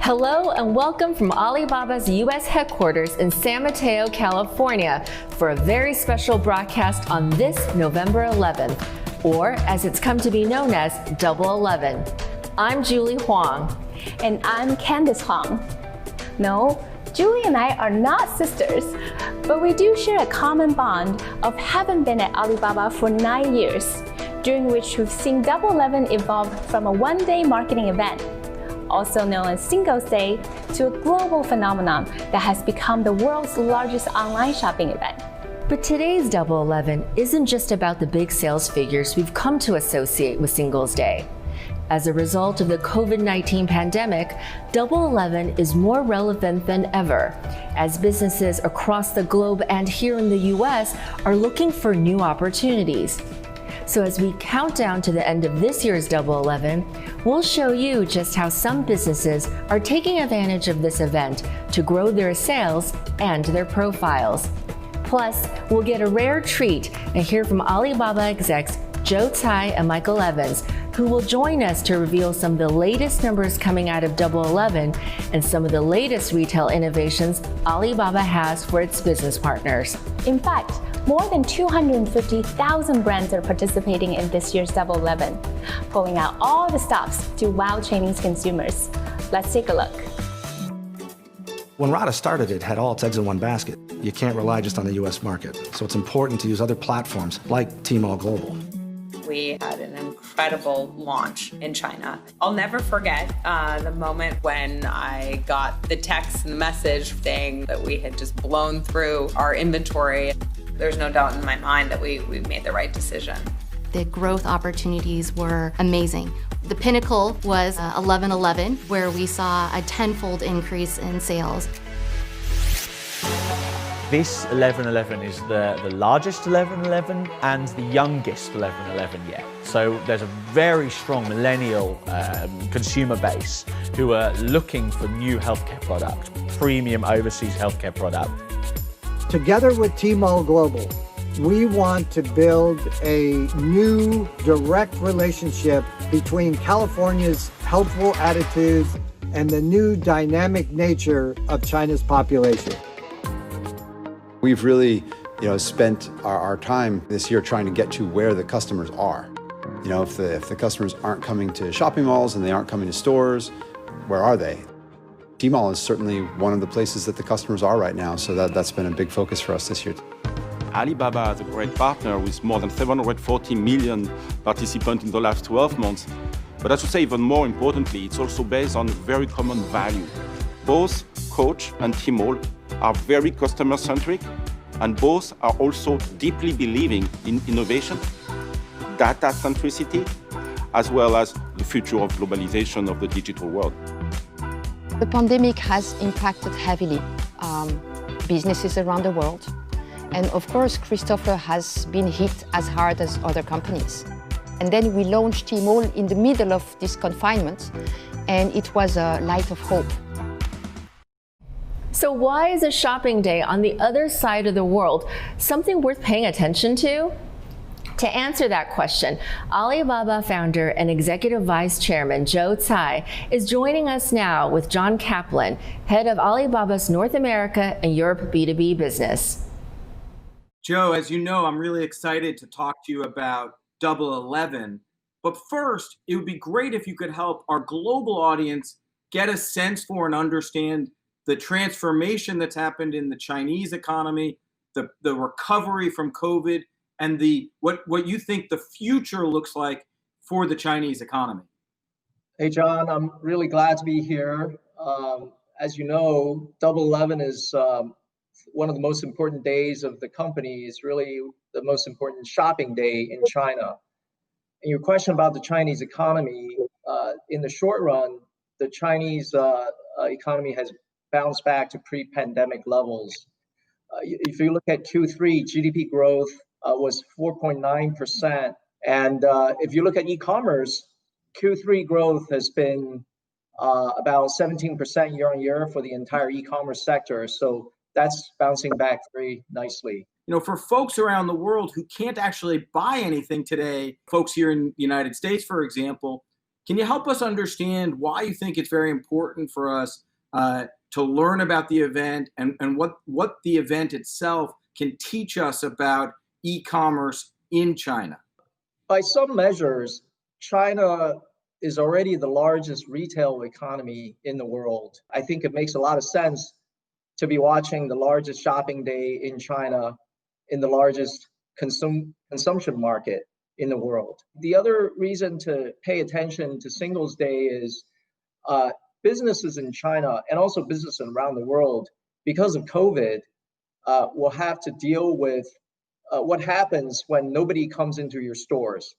Hello and welcome from Alibaba's U.S. headquarters in San Mateo, California, for a very special broadcast on this November 11th, or as it's come to be known as Double 11. I'm Julie Huang. And I'm Candice Huang. No, Julie and I are not sisters, but we do share a common bond of having been at Alibaba for 9 years, during which we've seen Double 11 evolve from a one-day marketing event, also known as Singles Day, to a global phenomenon that has become the world's largest online shopping event. But today's Double 11 isn't just about the big sales figures we've come to associate with Singles Day. As a result of the COVID-19 pandemic, Double 11 is more relevant than ever, as businesses across the globe and here in the US are looking for new opportunities. So as we count down to the end of this year's Double 11, we'll show you just how some businesses are taking advantage of this event to grow their sales and their profiles. Plus, we'll get a rare treat and hear from Alibaba execs Joe Tsai and Michael Evans, who will join us to reveal some of the latest numbers coming out of Double 11 and some of the latest retail innovations Alibaba has for its business partners. In fact, more than 250,000 brands are participating in this year's Double 11, pulling out all the stops to wow Chinese consumers. Let's take a look. When Rada started, it had all its eggs in one basket. You can't rely just on the US market, so it's important to use other platforms like Tmall Global. We had an incredible launch in China. I'll never forget the moment when I got the text and the message saying that we had just blown through our inventory. There's no doubt in my mind that we made the right decision. The growth opportunities were amazing. The pinnacle was 11/11, where we saw a tenfold increase in sales. This 11/11 is the largest 11/11 and the youngest 11/11 yet. So there's a very strong millennial consumer base who are looking for new healthcare product, premium overseas healthcare product. Together with Tmall Global, we want to build a new direct relationship between California's healthful attitudes and the new dynamic nature of China's population. We've really, spent our time this year trying to get to where the customers are. If the customers aren't coming to shopping malls and they aren't coming to stores, where are they? Tmall is certainly one of the places that the customers are right now, so that's been a big focus for us this year. Alibaba is a great partner with more than 740 million participants in the last 12 months. But I should say, even more importantly, it's also based on a very common value. Both Coach and Tmall are very customer-centric, and both are also deeply believing in innovation, data centricity, as well as the future of globalization of the digital world. The pandemic has impacted heavily businesses around the world. And of course, Christopher has been hit as hard as other companies. And then we launched Tmall in the middle of this confinement, and it was a light of hope. So why is a shopping day on the other side of the world something worth paying attention to? To answer that question, Alibaba founder and Executive Vice Chairman Joe Tsai is joining us now with John Kaplan, head of Alibaba's North America and Europe B2B business. Joe, as you know, I'm really excited to talk to you about Double 11. But first, it would be great if you could help our global audience get a sense for and understand the transformation that's happened in the Chinese economy, the recovery from COVID, and what you think the future looks like for the Chinese economy. Hey, John, I'm really glad to be here. As you know, Double 11 is one of the most important days of the company. It's really the most important shopping day in China. And your question about the Chinese economy, in the short run, the Chinese economy has bounced back to pre-pandemic levels. If you look at Q3, GDP growth was 4.9%. And if you look at e-commerce, Q3 growth has been about 17% year on year for the entire e-commerce sector. So that's bouncing back very nicely. For folks around the world who can't actually buy anything today, folks here in the United States, for example, Can you help us understand why you think it's very important for us to learn about the event and what the event itself can teach us about e-commerce in China? By some measures, China is already the largest retail economy in the world. I think it makes a lot of sense to be watching the largest shopping day in China in the largest consumption market in the world. The other reason to pay attention to Singles Day is businesses in China and also businesses around the world, because of COVID, will have to deal with what happens when nobody comes into your stores.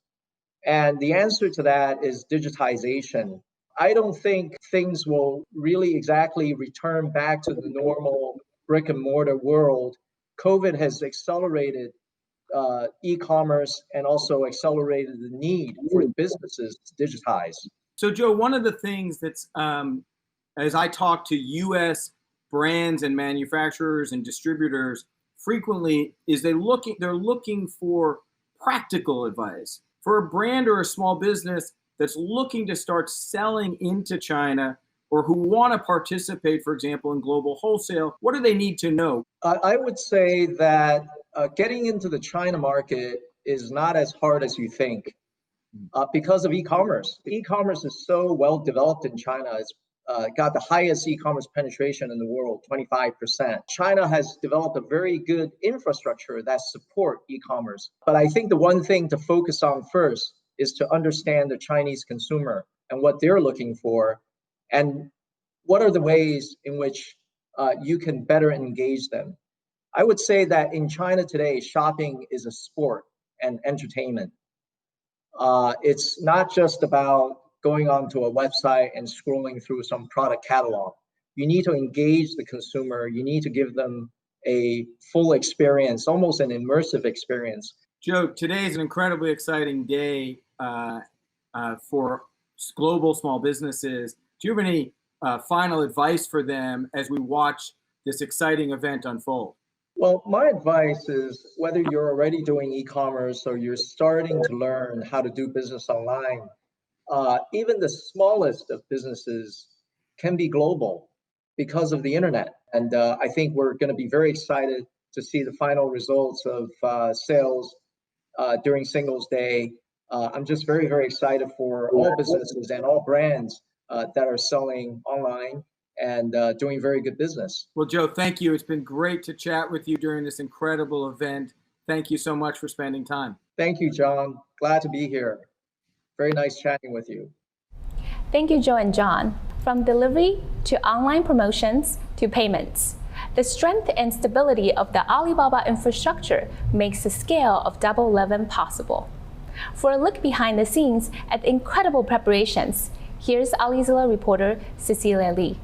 And the answer to that is digitization. I don't think things will really exactly return back to the normal brick and mortar world. COVID has accelerated e-commerce and also accelerated the need for businesses to digitize. So, Joe, one of the things that's, as I talk to U.S. brands and manufacturers and distributors frequently, is they're looking for practical advice. For a brand or a small business that's looking to start selling into China or who want to participate, for example, in global wholesale, what do they need to know? I would say that getting into the China market is not as hard as you think because of e-commerce. E-commerce is so well developed in China. It's got the highest e-commerce penetration in the world, 25%. China has developed a very good infrastructure that support e-commerce. But I think the one thing to focus on first is to understand the Chinese consumer and what they're looking for, and what are the ways in which you can better engage them. I would say that in China today, shopping is a sport and entertainment. It's not just about going onto a website and scrolling through some product catalog. You need to engage the consumer. You need to give them a full experience, almost an immersive experience. Joe, today is an incredibly exciting day for global small businesses. Do you have any final advice for them as we watch this exciting event unfold? Well, my advice is whether you're already doing e-commerce or you're starting to learn how to do business online, even the smallest of businesses can be global because of the internet. And I think we're going to be very excited to see the final results of sales during Singles Day. I'm just very, very excited for all businesses and all brands that are selling online and doing very good business. Well, Joe, thank you. It's been great to chat with you during this incredible event. Thank you so much for spending time. Thank you, John. Glad to be here. Very nice chatting with you. Thank you, Joe and John. From delivery to online promotions to payments, the strength and stability of the Alibaba infrastructure makes the scale of Double 11 possible. For a look behind the scenes at the incredible preparations, here's Alizilla reporter Cecilia Lee.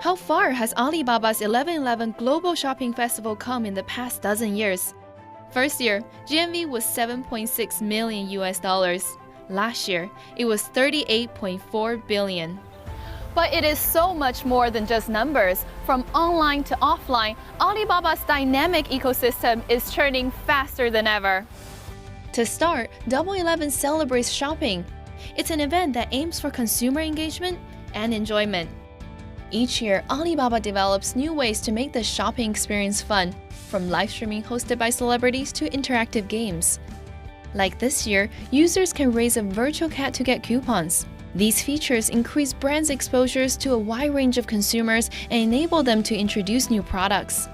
How far has Alibaba's 11/11 Global Shopping Festival come in the past dozen years? First year, GMV was $7.6 million US. Last year, it was $38.4 billion. But it is so much more than just numbers. From online to offline, Alibaba's dynamic ecosystem is churning faster than ever. To start, Double 11 celebrates shopping. It's an event that aims for consumer engagement and enjoyment. Each year, Alibaba develops new ways to make the shopping experience fun, from live streaming hosted by celebrities to interactive games. Like this year, users can raise a virtual cat to get coupons. These features increase brands' exposures to a wide range of consumers and enable them to introduce new products.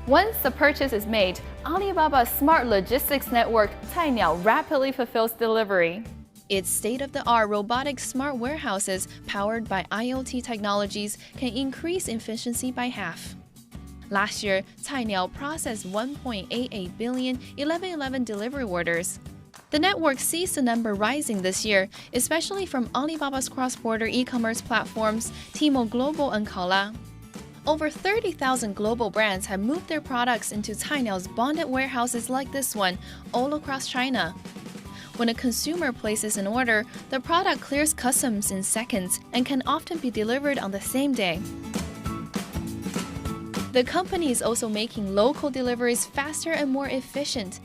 Once the purchase is made, Alibaba's smart logistics network, Cainiao, rapidly fulfills delivery. Its state-of-the-art robotic smart warehouses powered by IoT technologies can increase efficiency by half. Last year, Cainiao processed 1.88 billion 11/11 delivery orders. The network sees the number rising this year, especially from Alibaba's cross-border e-commerce platforms, Tmall Global and Kaola. Over 30,000 global brands have moved their products into Cainiao's bonded warehouses like this one all across China. When a consumer places an order, the product clears customs in seconds and can often be delivered on the same day. The company is also making local deliveries faster and more efficient.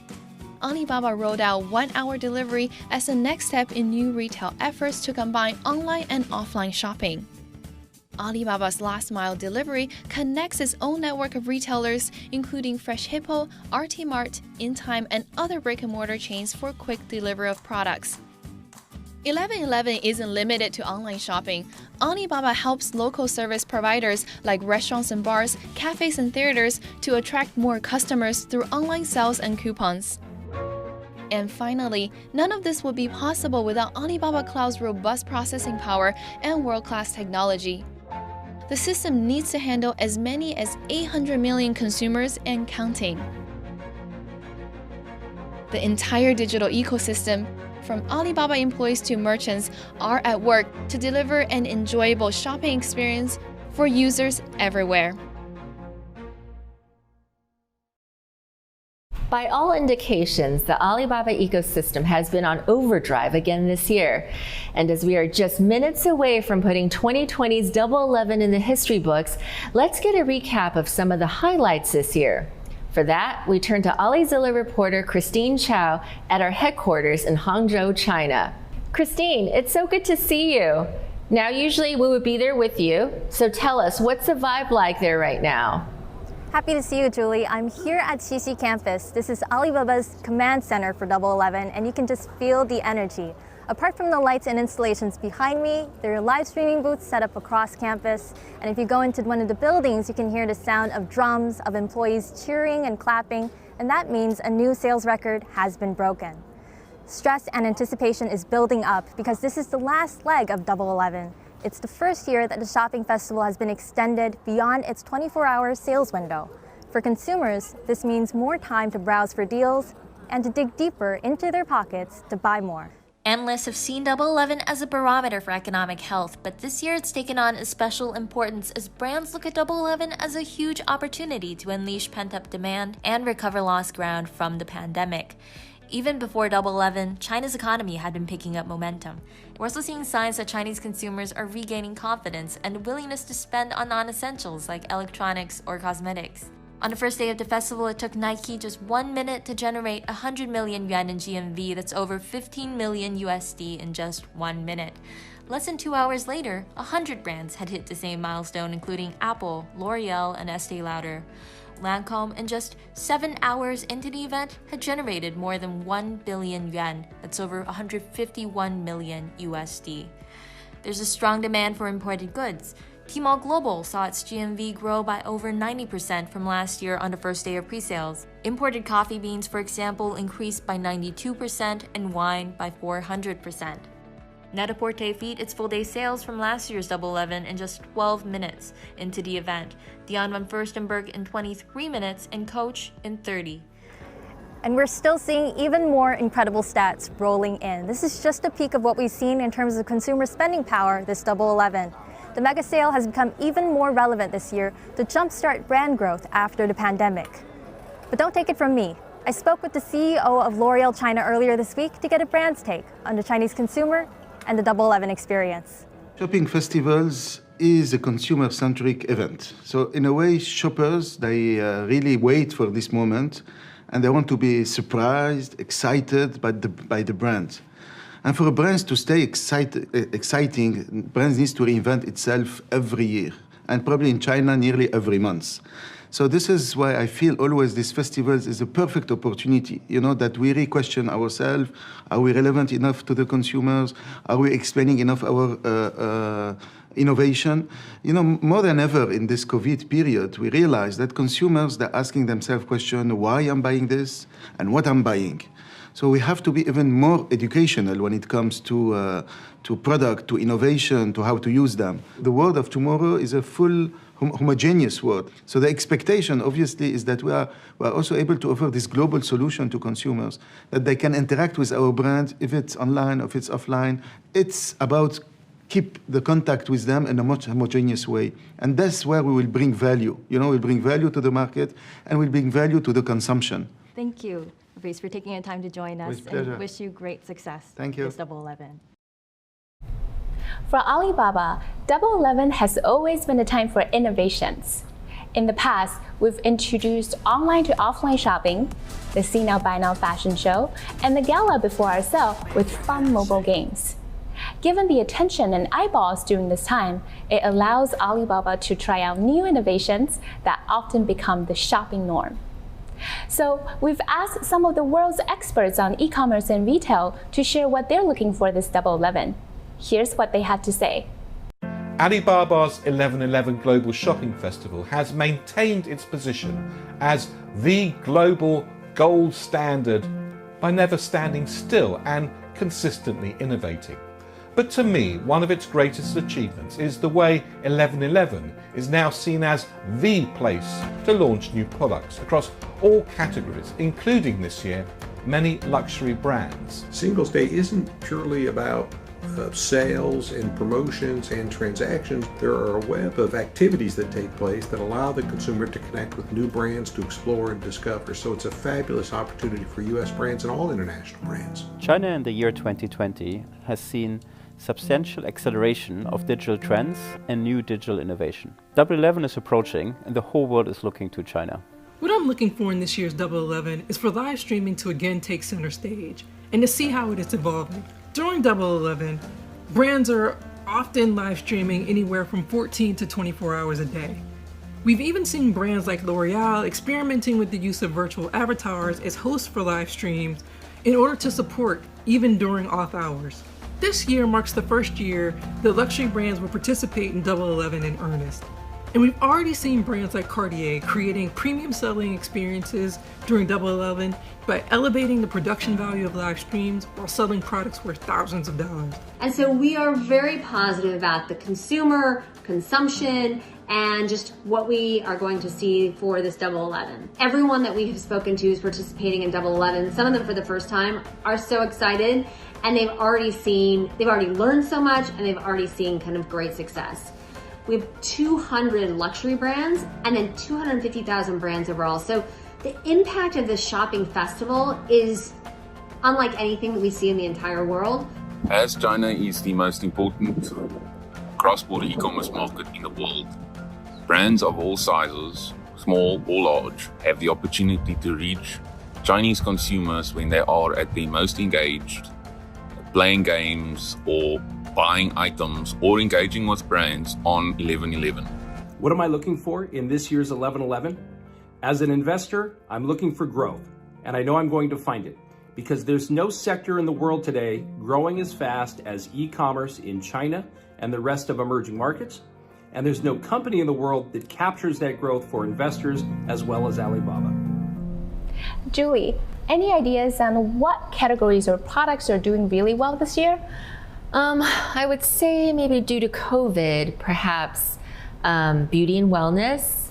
Alibaba rolled out 1-hour delivery as the next step in new retail efforts to combine online and offline shopping. Alibaba's last-mile delivery connects its own network of retailers, including Fresh Hippo, RT Mart, InTime, and other brick-and-mortar chains for quick delivery of products. 1111 isn't limited to online shopping. Alibaba helps local service providers like restaurants and bars, cafes and theaters to attract more customers through online sales and coupons. And finally, none of this would be possible without Alibaba Cloud's robust processing power and world-class technology. The system needs to handle as many as 800 million consumers and counting. The entire digital ecosystem, from Alibaba employees to merchants, are at work to deliver an enjoyable shopping experience for users everywhere. By all indications, the Alibaba ecosystem has been on overdrive again this year. And as we are just minutes away from putting 2020's Double 11 in the history books, let's get a recap of some of the highlights this year. For that, we turn to AliZilla reporter Christine Chow at our headquarters in Hangzhou, China. Christine, it's so good to see you. Now, usually we would be there with you, so tell us, what's the vibe like there right now? Happy to see you, Julie. I'm here at Xixi campus. This is Alibaba's command center for Double 11, and you can just feel the energy. Apart from the lights and installations behind me, there are live streaming booths set up across campus. And if you go into one of the buildings, you can hear the sound of drums, of employees cheering and clapping, and that means a new sales record has been broken. Stress and anticipation is building up because this is the last leg of Double 11. It's the first year that the shopping festival has been extended beyond its 24-hour sales window. For consumers, this means more time to browse for deals and to dig deeper into their pockets to buy more. Analysts have seen Double 11 as a barometer for economic health, but this year it's taken on a special importance as brands look at Double 11 as a huge opportunity to unleash pent-up demand and recover lost ground from the pandemic. Even before Double 11, China's economy had been picking up momentum. We're also seeing signs that Chinese consumers are regaining confidence and willingness to spend on non-essentials like electronics or cosmetics. On the first day of the festival, it took Nike just 1 minute to generate 100 million yuan in GMV. That's over 15 million USD in just 1 minute. Less than 2 hours later, 100 brands had hit the same milestone, including Apple, L'Oreal, and Estée Lauder. Lancome, in just 7 hours into the event, had generated more than 1 billion yuan. That's over 151 million USD. There's a strong demand for imported goods. Tmall Global saw its GMV grow by over 90% from last year on the first day of pre-sales. Imported coffee beans, for example, increased by 92% and wine by 400%. Net-a-Porter beat its full-day sales from last year's Double 11 in just 12 minutes into the event. Dion van Furstenberg in 23 minutes and Coach in 30. And we're still seeing even more incredible stats rolling in. This is just a peek of what we've seen in terms of consumer spending power this Double 11. The mega sale has become even more relevant this year to jumpstart brand growth after the pandemic. But don't take it from me. I spoke with the CEO of L'Oreal China earlier this week to get a brand's take on the Chinese consumer and the Double 11 experience. Shopping festivals is a consumer-centric event. So in a way, shoppers, they really wait for this moment and they want to be surprised, excited by the brand. And for brands to stay exciting, brands need to reinvent itself every year, and probably in China nearly every month. So this is why I feel always this festival is a perfect opportunity, that we re-question ourselves. Are we relevant enough to the consumers? Are we explaining enough our innovation? More than ever in this COVID period, we realize that consumers, they're asking themselves questions, why I'm buying this and what I'm buying. So we have to be even more educational when it comes to product, to innovation, to how to use them. The world of tomorrow is a full homogeneous world. So the expectation, obviously, is that we are also able to offer this global solution to consumers, that they can interact with our brand, if it's online, if it's offline. It's about keep the contact with them in a much homogeneous way. And that's where we will bring value. We'll bring value to the market and we'll bring value to the consumption. Thank you, Fabrice, for taking the time to join us. With pleasure. And wish you great success. Thank you. With Double 11. For Alibaba, Double 11 has always been a time for innovations. In the past, we've introduced online to offline shopping, the See Now Buy Now fashion show, and the gala before our sale with fun mobile games. Given the attention and eyeballs during this time, it allows Alibaba to try out new innovations that often become the shopping norm. So we've asked some of the world's experts on e-commerce and retail to share what they're looking for this Double 11. Here's what they had to say. Alibaba's 11.11 Global Shopping Festival has maintained its position as the global gold standard by never standing still and consistently innovating. But to me, one of its greatest achievements is the way 11.11 is now seen as the place to launch new products across all categories, including this year many luxury brands. Singles Day isn't purely about sales and promotions and transactions. There are a web of activities that take place that allow the consumer to connect with new brands, to explore and discover. So it's a fabulous opportunity for U.S. brands and all international brands. China in the year 2020 has seen substantial acceleration of digital trends and new digital innovation. Double 11 is approaching and the whole world is looking to China. What I'm looking for in this year's Double 11 is for live streaming to again take center stage and to see how it is evolving. During Double 11, brands are often live streaming anywhere from 14 to 24 hours a day. We've even seen brands like L'Oreal experimenting with the use of virtual avatars as hosts for live streams in order to support even during off hours. This year marks the first year that luxury brands will participate in Double 11 in earnest. And we've already seen brands like Cartier creating premium selling experiences during Double 11 by elevating the production value of live streams while selling products worth thousands of dollars. And so we are very positive about the consumer, consumption, and just what we are going to see for this Double 11. Everyone that we have spoken to is participating in Double 11. Some of them for the first time are so excited, and they've already learned so much, and they've already seen kind of great success. We have 200 luxury brands and then 250,000 brands overall. So the impact of this shopping festival is unlike anything that we see in the entire world. As China is the most important cross-border e-commerce market in the world, brands of all sizes, small or large, have the opportunity to reach Chinese consumers when they are at their most engaged, playing games or buying items or engaging with brands on 11.11. What am I looking for in this year's 11.11? As an investor, I'm looking for growth, and I know I'm going to find it because there's no sector in the world today growing as fast as e-commerce in China and the rest of emerging markets, and there's no company in the world that captures that growth for investors as well as Alibaba. Julie, any ideas on what categories or products are doing really well this year? I would say maybe due to COVID, perhaps beauty and wellness,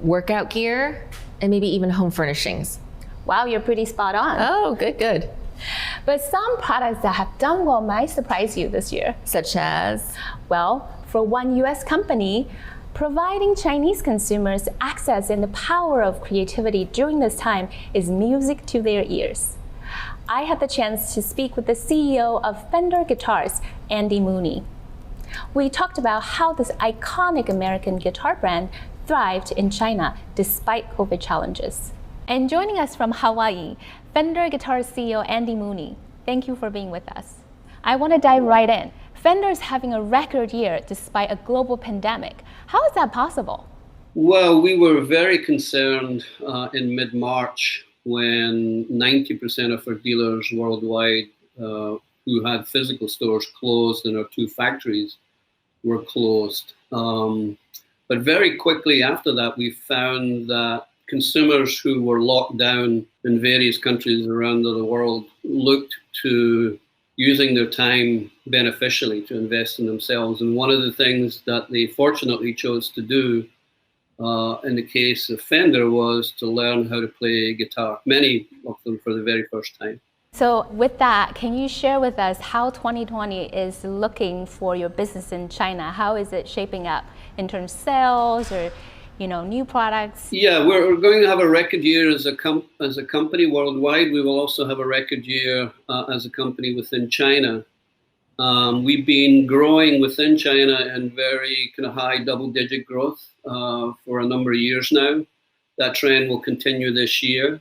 workout gear, and maybe even home furnishings. Wow, you're pretty spot on. Oh, good. But some products that have done well might surprise you this year. Such as? Well, for one US company, providing Chinese consumers access and the power of creativity during this time is music to their ears. I had the chance to speak with the CEO of Fender Guitars, Andy Mooney. We talked about how this iconic American guitar brand thrived in China despite COVID challenges. And joining us from Hawaii, Fender Guitars CEO Andy Mooney. Thank you for being with us. I want to dive right in. Fender is having a record year despite a global pandemic. How is that possible? Well, we were very concerned in mid-March when 90% of our dealers worldwide who had physical stores closed and our 2 factories were closed. But very quickly after that, we found that consumers who were locked down in various countries around the world looked to using their time beneficially to invest in themselves. And one of the things that they fortunately chose to do in the case of Fender was to learn how to play guitar, many of them for the very first time. So with that, can you share with us how 2020 is looking for your business in China? How is it shaping up in terms of sales or new products? Yeah, we're going to have a record year as a company worldwide. We will also have a record year as a company within China. We've been growing within China in very kind of high double-digit growth for a number of years now. That trend will continue this year.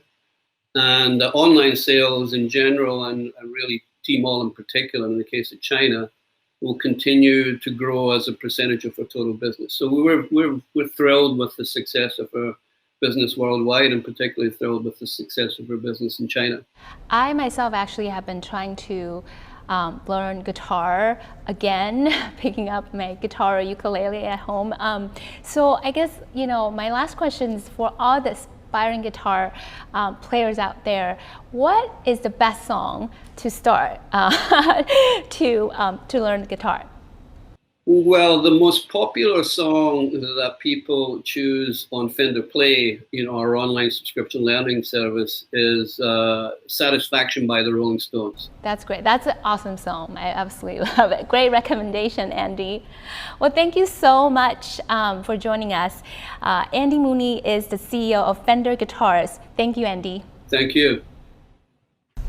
And online sales in general, and really Tmall in particular, in the case of China, will continue to grow as a percentage of our total business. So we're thrilled with the success of our business worldwide, and particularly thrilled with the success of our business in China. I myself actually have been trying to learn guitar again, picking up my guitar or ukulele at home. So I guess, my last question is for all the aspiring guitar players out there, what is the best song to start to learn the guitar? Well, the most popular song that people choose on Fender Play, our online subscription learning service, is Satisfaction by the Rolling Stones. That's great. That's an awesome song. I absolutely love it. Great recommendation, Andy. Well, thank you so much for joining us. Andy Mooney is the CEO of Fender Guitars. Thank you, Andy. Thank you.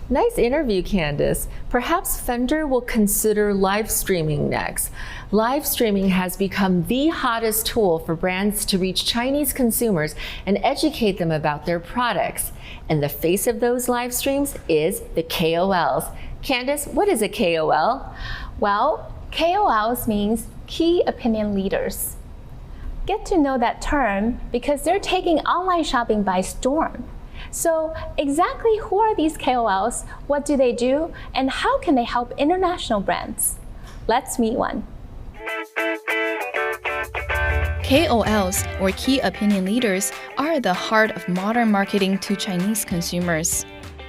Nice interview, Candice. Perhaps Fender will consider live streaming next. Live streaming has become the hottest tool for brands to reach Chinese consumers and educate them about their products. And the face of those live streams is the KOLs. Candice, what is a KOL? Well, KOLs means key opinion leaders. Get to know that term because they're taking online shopping by storm. So exactly who are these KOLs, what do they do, and how can they help international brands? Let's meet one. KOLs, or key opinion leaders, are the heart of modern marketing to Chinese consumers.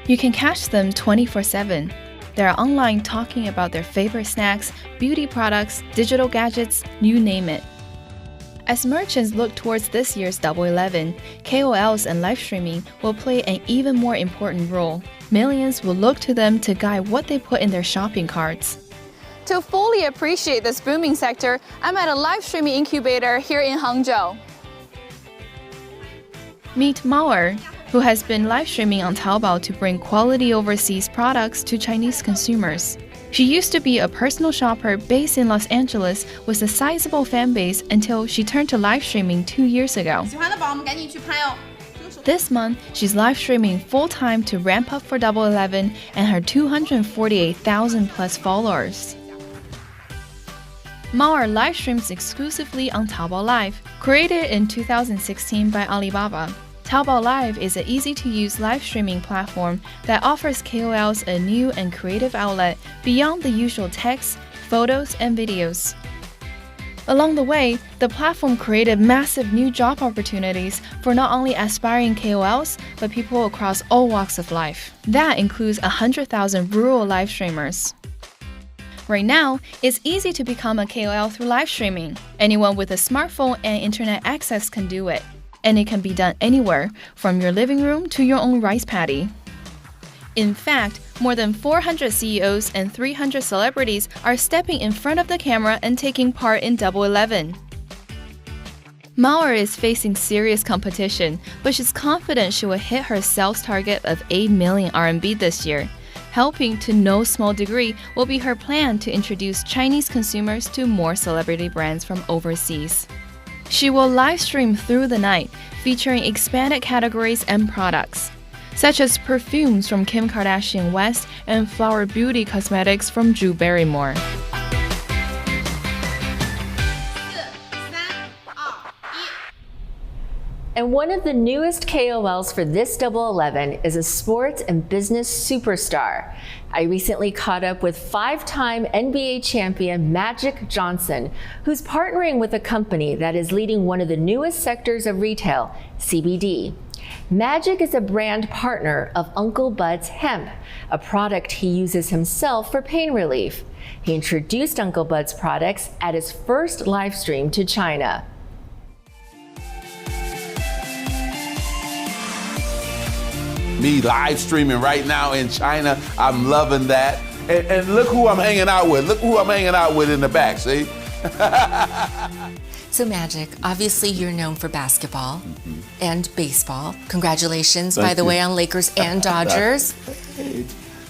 You can catch them 24/7. They're online talking about their favorite snacks, beauty products, digital gadgets, you name it. As merchants look towards this year's Double 11, KOLs and live streaming will play an even more important role. Millions will look to them to guide what they put in their shopping carts. To fully appreciate this booming sector, I'm at a live streaming incubator here in Hangzhou. Meet Mao, who has been live streaming on Taobao to bring quality overseas products to Chinese consumers. She used to be a personal shopper based in Los Angeles with a sizable fan base until she turned to live streaming 2 years ago. This month, she's live streaming full-time to ramp up for Double 11 and her 248,000 plus followers. Mao live streams exclusively on Taobao Live, created in 2016 by Alibaba. Taobao Live is an easy-to-use live streaming platform that offers KOLs a new and creative outlet beyond the usual text, photos, and videos. Along the way, the platform created massive new job opportunities for not only aspiring KOLs, but people across all walks of life. That includes 100,000 rural live streamers. Right now, it's easy to become a KOL through live streaming. Anyone with a smartphone and internet access can do it. And it can be done anywhere, from your living room to your own rice paddy. In fact, more than 400 CEOs and 300 celebrities are stepping in front of the camera and taking part in Double 11. Mao is facing serious competition, but she's confident she will hit her sales target of 8 million RMB this year. Helping to no small degree will be her plan to introduce Chinese consumers to more celebrity brands from overseas. She will live stream through the night, featuring expanded categories and products, such as perfumes from Kim Kardashian West and flower beauty cosmetics from Drew Barrymore. And one of the newest KOLs for this Double 11 is a sports and business superstar. I recently caught up with 5-time NBA champion Magic Johnson, who's partnering with a company that is leading one of the newest sectors of retail, CBD. Magic is a brand partner of Uncle Bud's Hemp, a product he uses himself for pain relief. He introduced Uncle Bud's products at his first live stream to China. Me live streaming right now in China. I'm loving that. And look who I'm hanging out with. Look who I'm hanging out with in the back, see? So Magic, obviously you're known for basketball and baseball. Congratulations, by the way, on Lakers and Dodgers.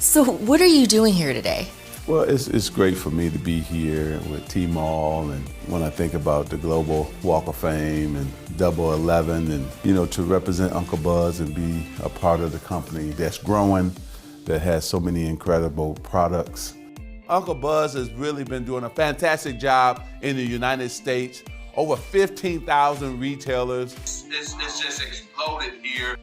So what are you doing here today? Well, it's great for me to be here with Tmall, and when I think about the Global Walk of Fame and 11 and, to represent Uncle Buzz and be a part of the company that's growing, that has so many incredible products. Uncle Buzz has really been doing a fantastic job in the United States. Over 15,000 retailers. It's just exploded here.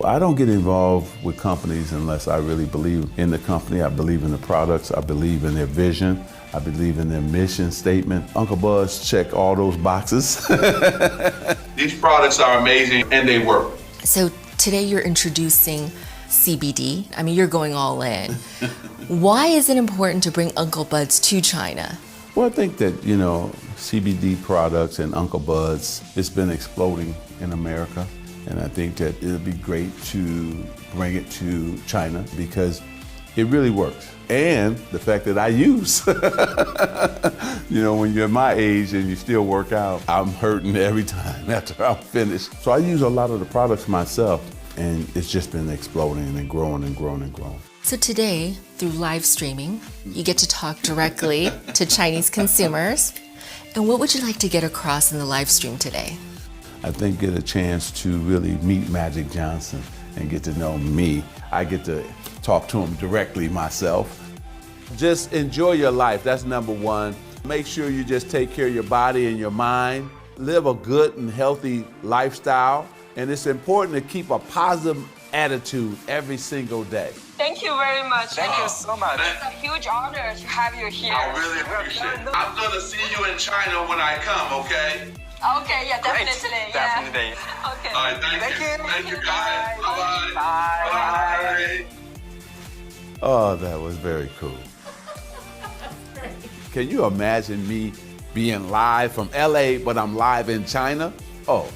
I don't get involved with companies unless I really believe in the company. I believe in the products. I believe in their vision. I believe in their mission statement. Uncle Buzz check all those boxes. These products are amazing and they work. So today you're introducing CBD. I mean, you're going all in. Why is it important to bring Uncle Buzz to China? Well, I think that, CBD products and Uncle Buzz, it's been exploding in America. And I think that it'll be great to bring it to China because it really works. And the fact that I use, when you're my age and you still work out, I'm hurting every time after I'm finished. So I use a lot of the products myself, and it's just been exploding and growing and growing and growing. So today, through live streaming, you get to talk directly to Chinese consumers. And what would you like to get across in the live stream today? I think get a chance to really meet Magic Johnson and get to know me. I get to talk to him directly myself. Just enjoy your life, that's number one. Make sure you just take care of your body and your mind. Live a good and healthy lifestyle. And it's important to keep a positive attitude every single day. Thank you very much. Thank you so much. It's a huge honor to have you here. I really appreciate it. I'm gonna see you in China when I come, okay? Okay, yeah, definitely. Great. Yeah. Definitely. Okay. All right, thank you. Thank you, guys. Bye. Bye. Bye. Oh, that was very cool. Can you imagine me being live from LA, but I'm live in China? Oh,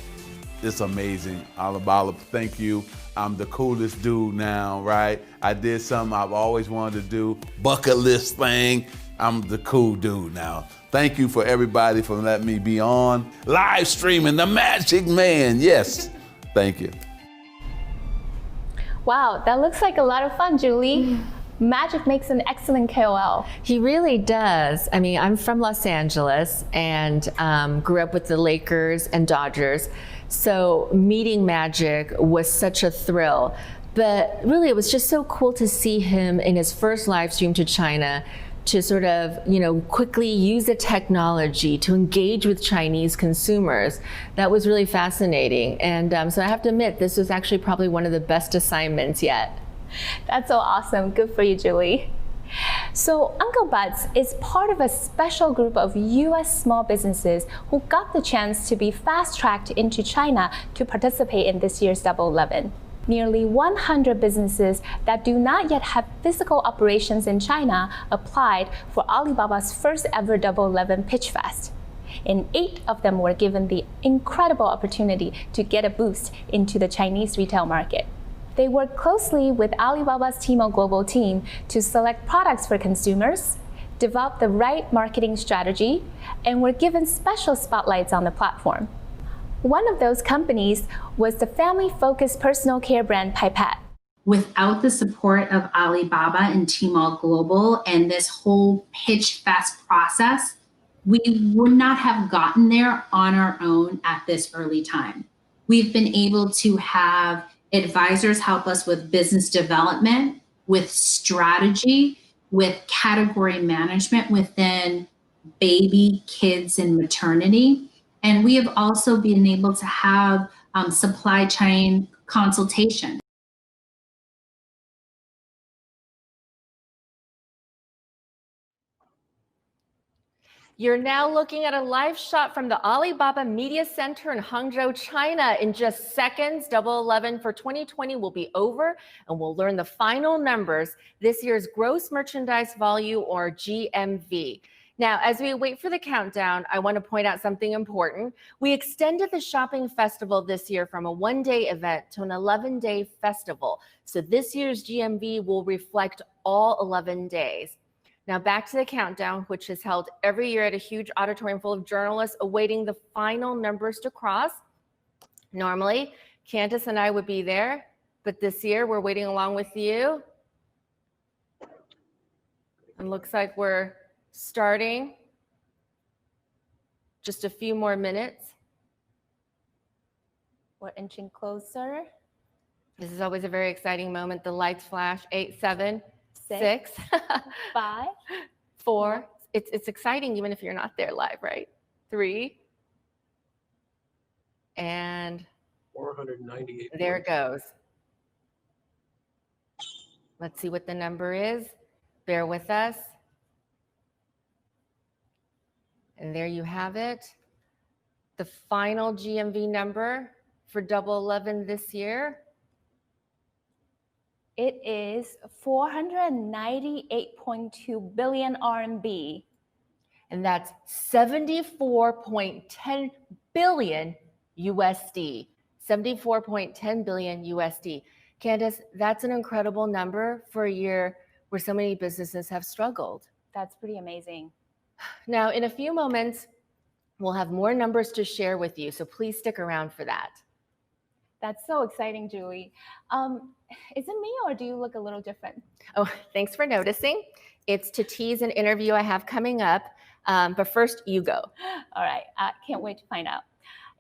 it's amazing. Alibaba, thank you. I'm the coolest dude now, right? I did something I've always wanted to do, bucket list thing. I'm the cool dude now. Thank you for everybody for letting me be on. Live streaming, the Magic Man, yes. Thank you. Wow, that looks like a lot of fun, Julie. Magic makes an excellent KOL. He really does. I mean, I'm from Los Angeles and grew up with the Lakers and Dodgers. So meeting Magic was such a thrill. But really, it was just so cool to see him in his first live stream to China to sort of, quickly use the technology to engage with Chinese consumers. That was really fascinating. And so I have to admit, this was actually probably one of the best assignments yet. That's so awesome. Good for you, Julie. So Uncle Buzz is part of a special group of US small businesses who got the chance to be fast-tracked into China to participate in this year's 11. Nearly 100 businesses that do not yet have physical operations in China applied for Alibaba's first ever 11 Pitch Fest. And 8 of them were given the incredible opportunity to get a boost into the Chinese retail market. They worked closely with Alibaba's Tmall Global team to select products for consumers, develop the right marketing strategy, and were given special spotlights on the platform. One of those companies was the family-focused personal care brand Pipette. Without the support of Alibaba and Tmall Global and this whole Pitch Fest process, we would not have gotten there on our own at this early time. We've been able to have advisors help us with business development, with strategy, with category management within baby, kids, and maternity. And we have also been able to have supply chain consultation. You're now looking at a live shot from the Alibaba Media Center in Hangzhou, China. In just seconds, 11 for 2020 will be over, and we'll learn the final numbers, this year's gross merchandise value, or GMV. Now, as we wait for the countdown, I want to point out something important. We extended the shopping festival this year from a one-day event to an 11-day festival. So this year's GMV will reflect all 11 days. Now back to the countdown, which is held every year at a huge auditorium full of journalists awaiting the final numbers to cross. Normally, Candace and I would be there, but this year we're waiting along with you. And looks like we're starting. Just a few more minutes. We're inching closer. This is always a very exciting moment. The lights flash. 8, 7, 6, 5, 4. It's exciting even if you're not there live, right? 3. And 498. there it goes. Let's see what the number is. Bear with us. And there you have it. The final GMV number for Double 11 this year. It is 498.2 billion RMB. And that's 74.10 billion USD. 74.10 billion USD. Candace, that's an incredible number for a year where so many businesses have struggled. That's pretty amazing. Now, in a few moments, we'll have more numbers to share with you, so please stick around for that. That's so exciting, Julie. Is it me or do you look a little different? Oh, thanks for noticing. It's to tease an interview I have coming up, but first you go. All right, can't wait to find out.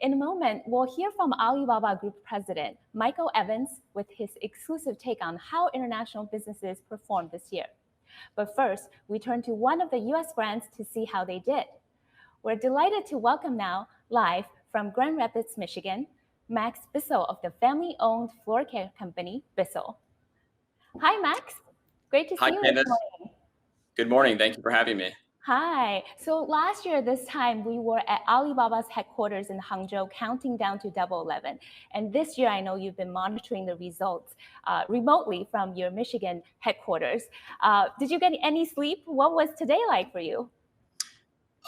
In a moment, we'll hear from Alibaba Group President Michael Evans with his exclusive take on how international businesses performed this year. But first, we turn to one of the US brands to see how they did. We're delighted to welcome now, live from Grand Rapids, Michigan, Max Bissell of the family-owned floor care company, Bissell. Hi, Max. Great to see you this morning. Good morning. Thank you for having me. Hi. So last year, this time, we were at Alibaba's headquarters in Hangzhou, counting down to Double 11. And this year, I know you've been monitoring the results remotely from your Michigan headquarters. Did you get any sleep? What was today like for you?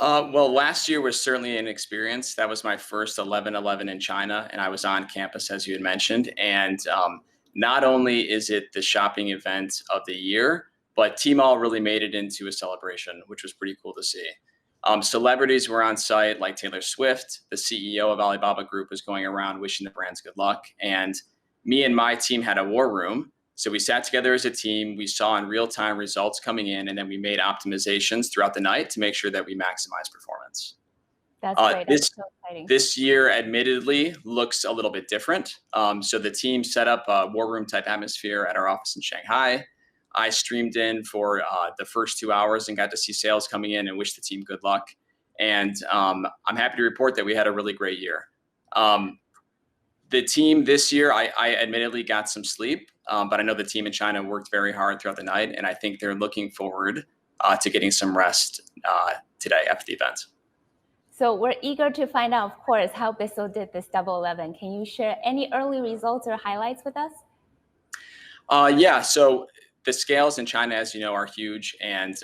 Well, last year was certainly an experience. That was my first 11/11 in China, and I was on campus, as you had mentioned. And not only is it the shopping event of the year, but Tmall really made it into a celebration, which was pretty cool to see. Celebrities were on site, like Taylor Swift. The CEO of Alibaba Group was going around wishing the brands good luck. And me and my team had a war room. So we sat together as a team, we saw in real time results coming in, and then we made optimizations throughout the night to make sure that we maximize performance. That's great. That's so exciting. This year, admittedly, looks a little bit different. So the team set up a war room type atmosphere at our office in Shanghai. I streamed in for the first 2 hours and got to see sales coming in and wish the team good luck. And I'm happy to report that we had a really great year. The team this year, I admittedly got some sleep, but I know the team in China worked very hard throughout the night, and I think they're looking forward to getting some rest today after the event. So we're eager to find out, of course, how Bissell did this Double 11. Can you share any early results or highlights with us? Yeah, so the scales in China, as you know, are huge, and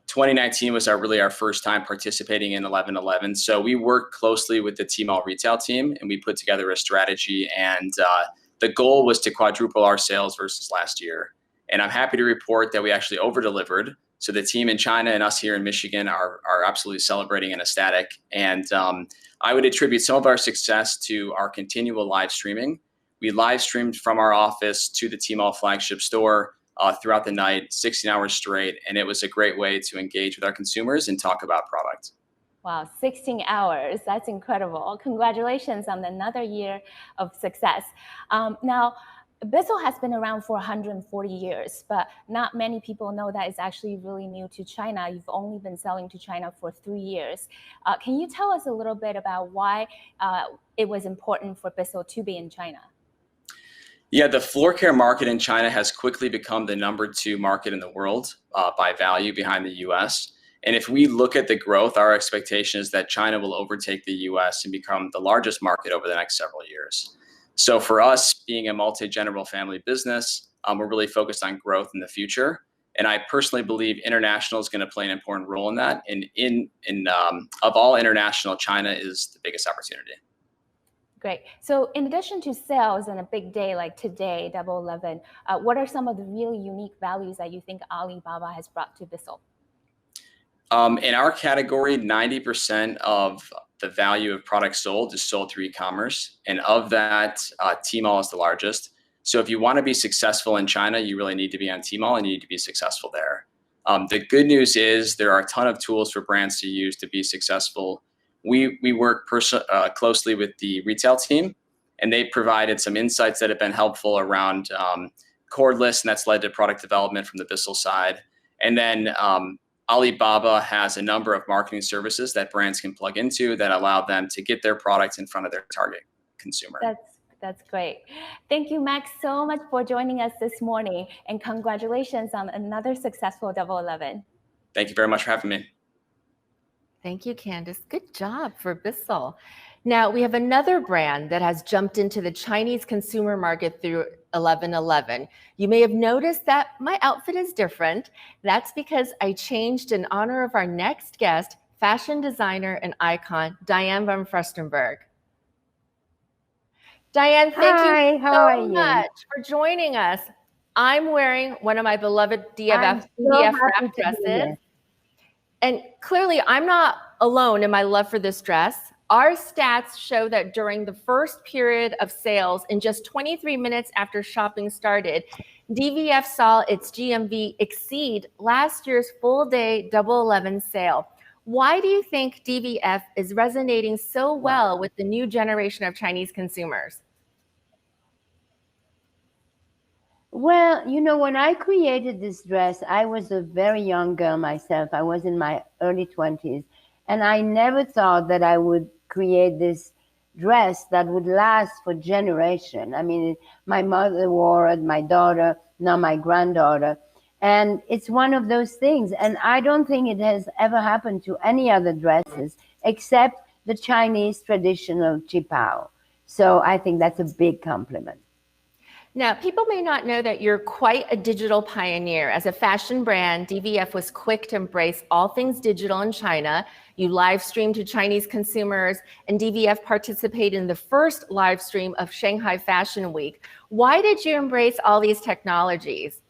2019 was really our first time participating in 11/11. So we worked closely with the Tmall retail team, and we put together a strategy. And the goal was to quadruple our sales versus last year. And I'm happy to report that we actually over-delivered. So the team in China and us here in Michigan are absolutely celebrating and ecstatic. And I would attribute some of our success to our continual live streaming. We live streamed from our office to the Tmall flagship store throughout the night, 16 hours straight. And it was a great way to engage with our consumers and talk about product. Wow, 16 hours. That's incredible. Congratulations on another year of success. Now, Bissell has been around for 140 years, but not many people know that it's actually really new to China. You've only been selling to China for 3 years. Can you tell us a little bit about why it was important for Bissell to be in China? Yeah, the floor care market in China has quickly become the #2 market in the world by value behind the US. And if we look at the growth, our expectation is that China will overtake the US and become the largest market over the next several years. So for us, being a multi-general family business, we're really focused on growth in the future. And I personally believe international is going to play an important role in that. And of all international, China is the biggest opportunity. Great. So in addition to sales and a big day like today, Double 11, what are some of the really unique values that you think Alibaba has brought to Bissell? In our category, 90% of the value of products sold is sold through e-commerce. And of that, Tmall is the largest. So if you want to be successful in China, you really need to be on Tmall and you need to be successful there. The good news is there are a ton of tools for brands to use to be successful. We work closely with the retail team, and they provided some insights that have been helpful around cordless, and that's led to product development from the Bissell side. And then Alibaba has a number of marketing services that brands can plug into that allow them to get their products in front of their target consumer. That's great. Thank you, Max, so much for joining us this morning, and congratulations on another successful Double 11. Thank you very much for having me. Thank you, Candace. Good job for Bissell. Now, we have another brand that has jumped into the Chinese consumer market through 11/11. You may have noticed that my outfit is different. That's because I changed in honor of our next guest, fashion designer and icon, Diane van Furstenberg. Diane, thank you so much for joining us. I'm wearing one of my beloved DVF wrap dresses. And clearly, I'm not alone in my love for this dress. Our stats show that during the first period of sales, in just 23 minutes after shopping started, DVF saw its GMV exceed last year's full day Double 11 sale. Why do you think DVF is resonating so well with the new generation of Chinese consumers? Well, you know, when I created this dress, I was a very young girl myself. I was in my early 20s, and I never thought that I would create this dress that would last for generations. I mean, my mother wore it, my daughter, now my granddaughter, and it's one of those things. And I don't think it has ever happened to any other dresses except the Chinese traditional qipao. So I think that's a big compliment. Now, people may not know that you're quite a digital pioneer. As a fashion brand, DVF was quick to embrace all things digital in China. You live streamed to Chinese consumers, and DVF participated in the first live stream of Shanghai Fashion Week. Why did you embrace all these technologies?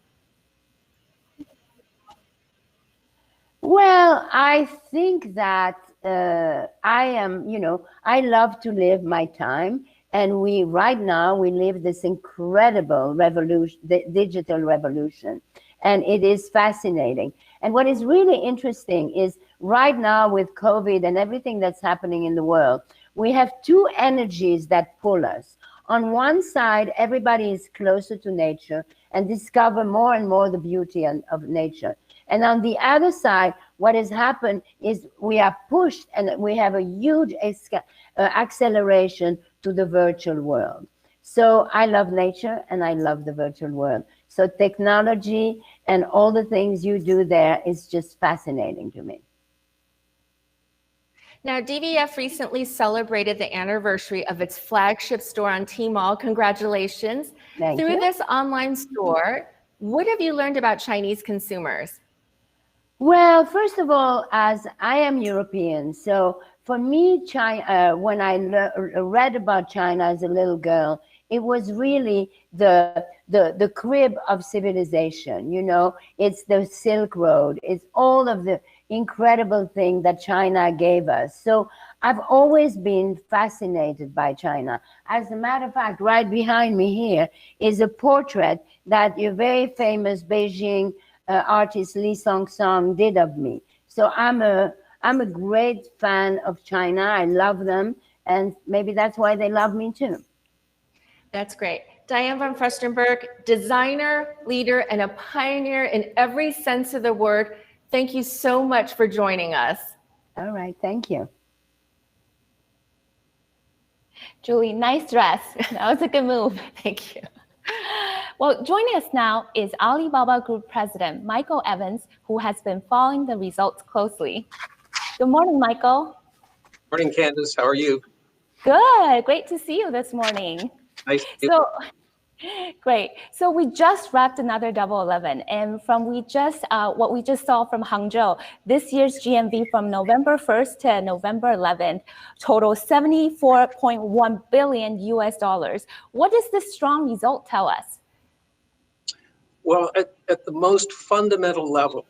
Well, I think that I love to live my time. And right now, we live this incredible revolution, the digital revolution, and it is fascinating. And what is really interesting is right now with COVID and everything that's happening in the world, we have two energies that pull us. On one side, everybody is closer to nature and discover more and more the beauty of nature. And on the other side, what has happened is we are pushed and we have a huge acceleration to the virtual world. So I love nature and I love the virtual world. So technology and all the things you do there is just fascinating to me. Now, DVF recently celebrated the anniversary of its flagship store on Tmall. Congratulations. Thank you. Through this online store, what have you learned about Chinese consumers? Well, first of all, as I am European, so for me, China, when I read about China as a little girl, it was really the crib of civilization. You know, it's the Silk Road. It's all of the incredible thing that China gave us. So I've always been fascinated by China. As a matter of fact, right behind me here is a portrait that your very famous Beijing artist Li Song did of me. So I'm a great fan of China. I love them, and maybe that's why they love me too. That's great. Diane van Furstenberg, designer, leader, and a pioneer in every sense of the word. Thank you so much for joining us. All right, thank you. Julie, nice dress. That was a good move. Thank you. Well, joining us now is Alibaba Group President Michael Evans, who has been following the results closely. Good morning, Michael. Morning, Candace. How are you? Good. Great to see you this morning. Nice to see you. Great. So we just wrapped another Double 11, and from what we just saw from Hangzhou, this year's GMV from November 1st to November 11th total $74.1 billion US. What does this strong result tell us? Well, at the most fundamental level,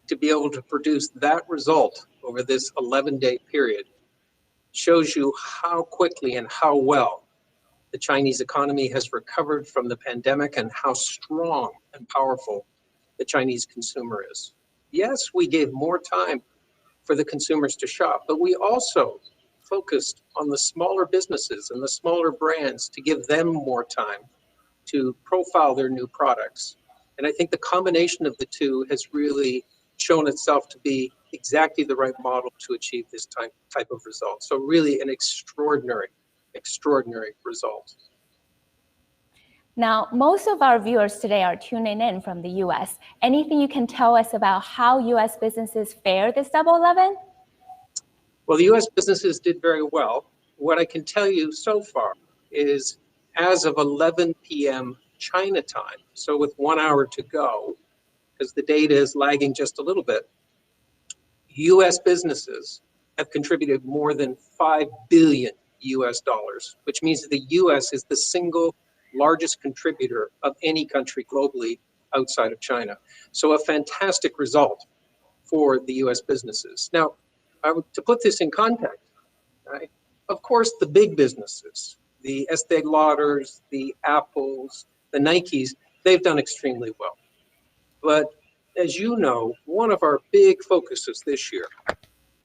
to be able to produce that result over this 11-day period shows you how quickly and how well the Chinese economy has recovered from the pandemic and how strong and powerful the Chinese consumer is. Yes, we gave more time for the consumers to shop, but we also focused on the smaller businesses and the smaller brands to give them more time to profile their new products. And I think the combination of the two has really shown itself to be exactly the right model to achieve this type of result. So really an extraordinary result. Now, most of our viewers today are tuning in from the US. Anything you can tell us about how US businesses fare this Double 11? Well, the US businesses did very well. What I can tell you so far is as of 11 p.m. China time, so with 1 hour to go, because the data is lagging just a little bit, US businesses have contributed more than $5 billion US dollars, which means that the US is the single largest contributor of any country globally outside of China. So a fantastic result for the US businesses. Now, to put this in context, right, of course, the big businesses, the Estee Lauders, the Apples, the Nikes, they've done extremely well. But as you know, one of our big focuses this year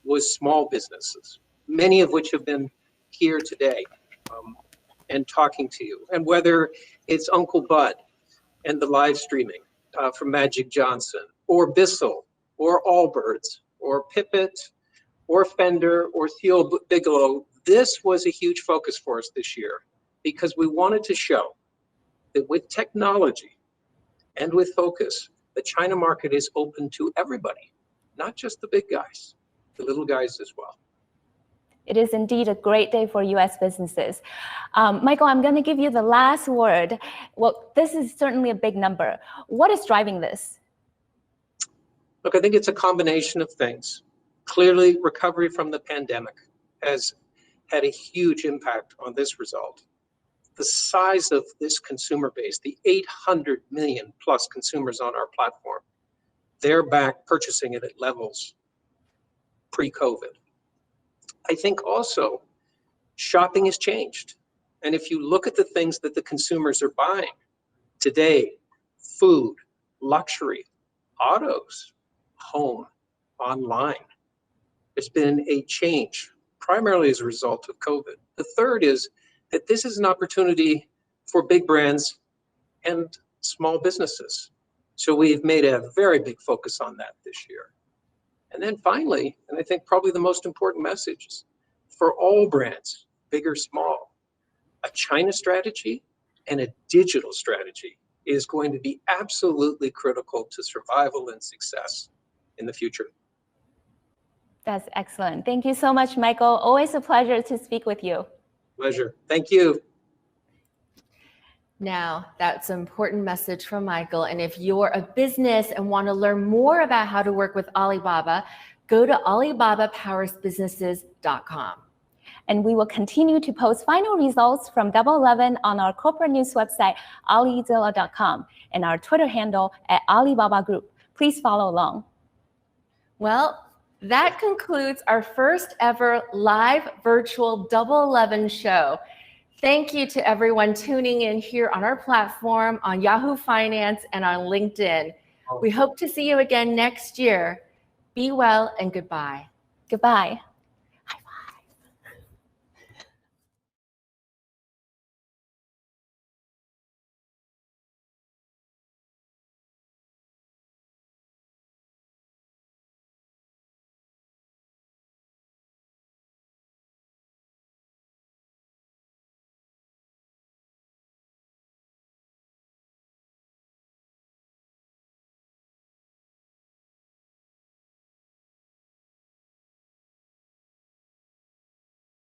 was small businesses, many of which have been here today and talking to you. And whether it's Uncle Bud and the live streaming from Magic Johnson, or Bissell, or Allbirds, or Pipit, or Fender, or Theo Bigelow, this was a huge focus for us this year because we wanted to show that with technology and with focus, the China market is open to everybody, not just the big guys, the little guys as well. It is indeed a great day for US businesses. Michael, I'm going to give you the last word. Well, this is certainly a big number. What is driving this? Look, I think it's a combination of things. Clearly, recovery from the pandemic has had a huge impact on this result. The size of this consumer base, the 800 million plus consumers on our platform, they're back purchasing it at levels pre-COVID. I think also shopping has changed. And if you look at the things that the consumers are buying today, food, luxury, autos, home, online, there's been a change, primarily as a result of COVID. The third is that this is an opportunity for big brands and small businesses. So we've made a very big focus on that this year. And then finally, and I think probably the most important message is for all brands, big or small, a China strategy and a digital strategy is going to be absolutely critical to survival and success in the future. That's excellent. Thank you so much, Michael. Always a pleasure to speak with you. Pleasure. Thank you. Now, that's an important message from Michael. And if you're a business and want to learn more about how to work with Alibaba, go to alibabapowersbusinesses.com. And we will continue to post final results from Double 11 on our corporate news website, alizilla.com, and our Twitter handle at Alibaba Group. Please follow along. Well, that concludes our first ever live virtual Double 11 show. Thank you to everyone tuning in here on our platform, on Yahoo Finance, and on LinkedIn. We hope to see you again next year. Be well and goodbye. Goodbye.